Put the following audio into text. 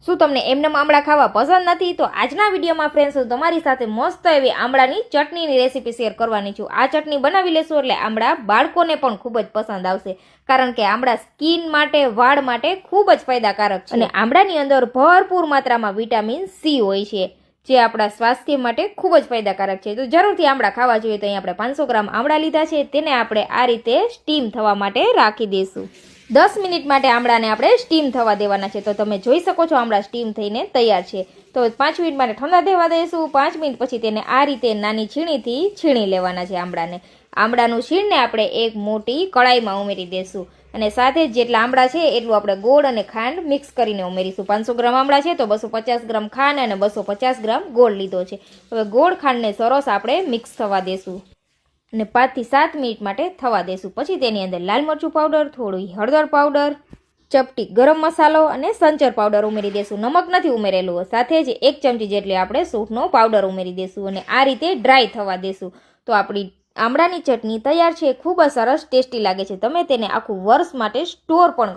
શું તમને એમને આમળા ખાવા પસંદ નથી? તો આજના વિડીયોમાં ફ્રેન્ડ્સ હું તમારી સાથે મસ્ત એવી આમળાની ચટણીની રેસીપી શેર કરવાની છું. આ ચટણી બનાવી લેશો એટલે આમળા બાળકોને પણ ખૂબ જ પસંદ આવશે, કારણ કે આમળા સ્કિન માટે, વાળ માટે ખૂબ જ ફાયદાકારક છે અને આમળાની અંદર ભરપૂર માત્રામાં વિટામિન સી હોય છે, જે આપણા સ્વાસ્થ્ય માટે ખૂબ જ ફાયદાકારક છે. તો જરૂરથી આમળા ખાવા જોઈએ. તો અહીં આપણે 500 ગ્રામ આમળા લીધા છે, તેને આપણે આ રીતે સ્ટીમ થવા માટે રાખી દઈશું. 10 મિનિટ માટે આમળાને આપણે સ્ટીમ થવા દેવાના છે. તો તમે જોઈ શકો છો આમળા સ્ટીમ થઈને તૈયાર છે. તો 5 મિનિટ માટે ઠંડા દેવા દઈશું. 5 મિનિટ પછી તેને આ રીતે નાની છીણીથી છીણી લેવાના છે આમળાને. આમળાનું છીણને આપણે એક મોટી કડાઈમાં ઉમેરી દઈશું અને સાથે જ જેટલા આમળા છે એટલું આપણે ગોળ અને ખાંડ મિક્સ કરીને ઉમેરીશું. 500 ગ્રામ આમળા છે તો 250 ગ્રામ ખાંડ અને 250 ગ્રામ ગોળ લીધો છે. હવે ગોળ ખાંડને સરસ આપણે મિક્સ થવા દેશું અને 5 થી 7 મિનિટ માટે થવા દેશું. પછી તેની અંદર લાલ મરચું પાવડર, થોડું હળદર પાવડર, ચપટી ગરમ મસાલો અને સંચર પાવડર ઉમેરી દેશું. નમક નથી ઉમેરેલું. સાથે જ 1 ચમચી જેટલી આપણે સૂંઠનો પાવડર ઉમેરી દેશું અને આ રીતે ડ્રાય થવા દેશું. તો આપણી આમળાની ચટણી તૈયાર છે. ખૂબ જ સરસ ટેસ્ટી લાગે છે. તમે તેને આખું વર્ષ માટે સ્ટોર પણ